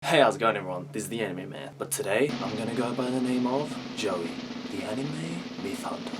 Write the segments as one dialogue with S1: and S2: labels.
S1: Hey, how's it going everyone? This is the Anime Man, but today I'm gonna go by the name of Joey, the Anime Myth Hunter.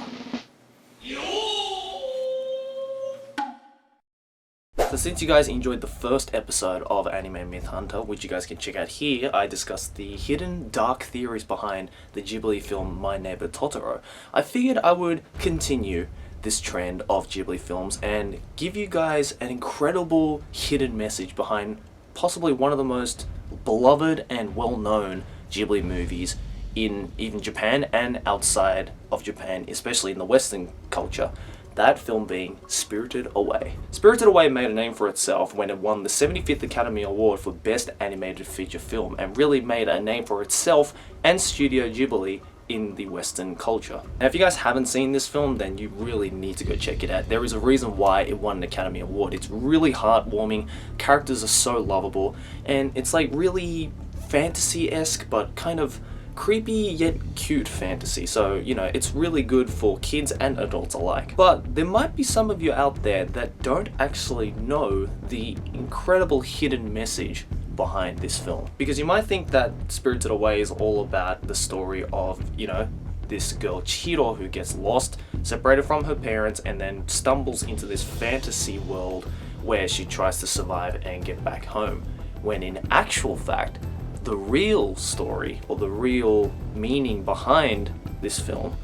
S1: So since you guys enjoyed the first episode of Anime Myth Hunter, which you guys can check out here, I discussed the hidden dark theories behind the Ghibli film My Neighbor Totoro. I figured I would continue this trend of Ghibli films and give you guys an incredible hidden message behind possibly one of the most beloved and well-known Ghibli movies in even Japan and outside of Japan, especially in the Western culture. That film being Spirited Away. Spirited Away made a name for itself when it won the 75th Academy Award for Best Animated Feature Film and really made a name for itself and Studio Ghibli in the Western culture. Now, if you guys haven't seen this film, then you really need to go check it out. There is a reason why it won an Academy Award. It's really heartwarming, characters are so lovable, and it's like really fantasy-esque, but kind of creepy yet cute fantasy. So, you know, it's really good for kids and adults alike. But there might be some of you out there that don't actually know the incredible hidden message behind this film, because you might think that Spirited Away is all about the story of, you know, this girl Chihiro who gets lost, separated from her parents, and then stumbles into this fantasy world where she tries to survive and get back home, when in actual fact the real story or the real meaning behind this film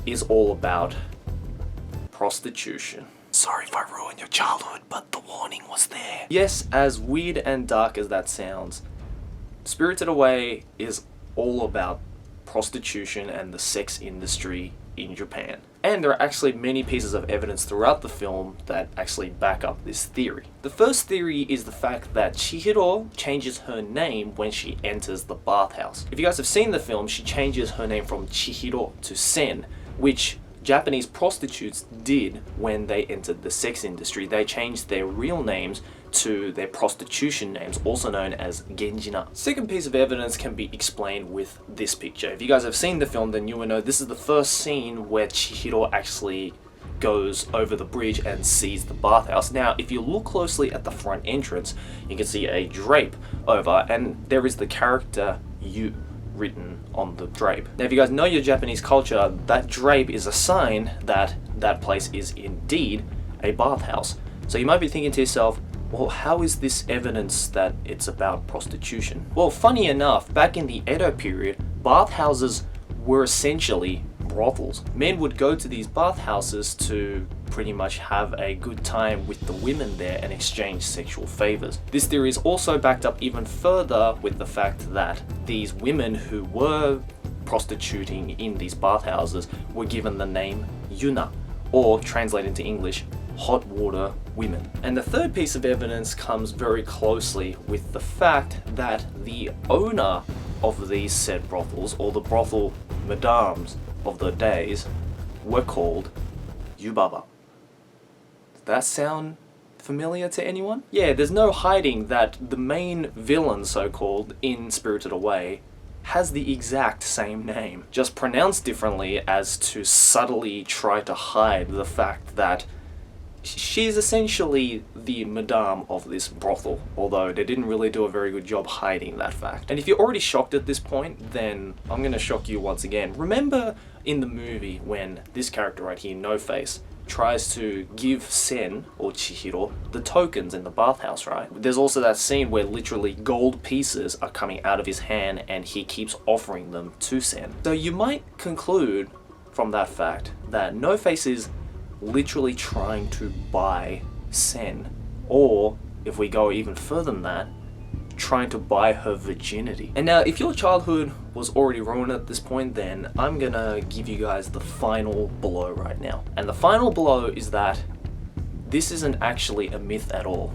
S1: is all about prostitution. Sorry if I ruined your childhood, but the warning was there. Yes, as weird and dark as that sounds, Spirited Away is all about prostitution and the sex industry in Japan. And there are actually many pieces of evidence throughout the film that actually back up this theory. The first theory is the fact that Chihiro changes her name when she enters the bathhouse. If you guys have seen the film, she changes her name from Chihiro to Sen, which Japanese prostitutes did when they entered the sex industry. They changed their real names to their prostitution names, also known as Genjina. Second piece of evidence can be explained with this picture. If you guys have seen the film, then you will know this is the first scene where Chihiro actually goes over the bridge and sees the bathhouse. Now, if you look closely at the front entrance, you can see a drape over, and there is the character Yu written on the drape. Now, if you guys know your Japanese culture, that drape is a sign that that place is indeed a bathhouse. So you might be thinking to yourself, well, how is this evidence that it's about prostitution? Well, funny enough, back in the Edo period, bathhouses were essentially brothels. Men would go to these bathhouses to pretty much have a good time with the women there and exchange sexual favors. This theory is also backed up even further with the fact that these women who were prostituting in these bathhouses were given the name Yuna, or translated into English, hot water women. And the third piece of evidence comes very closely with the fact that the owner of these said brothels, or the brothel madames of the days, were called Yubaba. Does that sound familiar to anyone? Yeah, there's no hiding that the main villain, so-called, in Spirited Away has the exact same name, just pronounced differently as to subtly try to hide the fact that she's essentially the madame of this brothel, although they didn't really do a very good job hiding that fact. And if you're already shocked at this point, then I'm gonna shock you once again. Remember in the movie when this character right here, No Face, tries to give Sen, or Chihiro, the tokens in the bathhouse, right? There's also that scene where literally gold pieces are coming out of his hand and he keeps offering them to Sen. So you might conclude from that fact that No Face is literally trying to buy Sen, or if we go even further than that, trying to buy her virginity. And now, if your childhood was already ruined at this point, then I'm gonna give you guys the final blow right now. And the final blow is that this isn't actually a myth at all.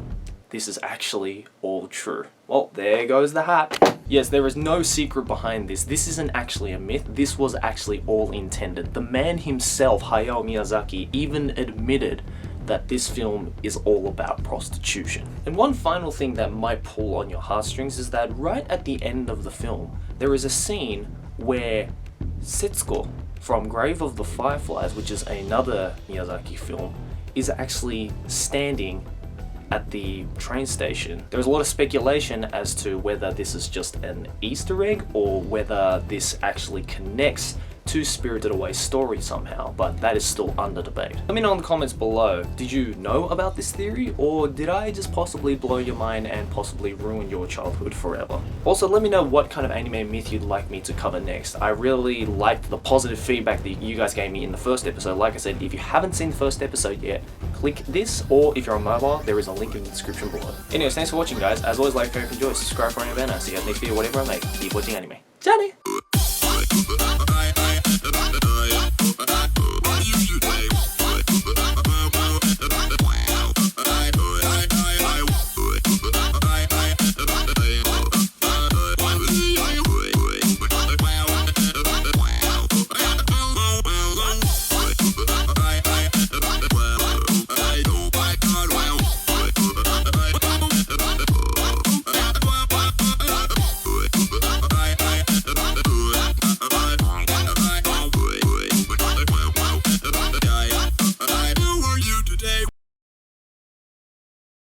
S1: This is actually all true. Well, there goes the hat. Yes, there is no secret behind this. This isn't actually a myth. This was actually all intended. The man himself, Hayao Miyazaki, even admitted that this film is all about prostitution. And one final thing that might pull on your heartstrings is that right at the end of the film, there is a scene where Setsuko from Grave of the Fireflies, which is another Miyazaki film, is actually standing at the train station. There was a lot of speculation as to whether this is just an Easter egg or whether this actually connects to Spirited Away's story somehow, but that is still under debate. Let me know in the comments below, did you know about this theory, or did I just possibly blow your mind and possibly ruin your childhood forever? Also, let me know what kind of anime myth you'd like me to cover next. I really liked the positive feedback that you guys gave me in the first episode. Like I said, if you haven't seen the first episode yet, click this, or if you're on mobile, there is a link in the description below. Anyways, thanks for watching, guys. As always, like, favorite, enjoy, subscribe for any event. See you guys next video, whatever I make. Keep watching anime. Johnny!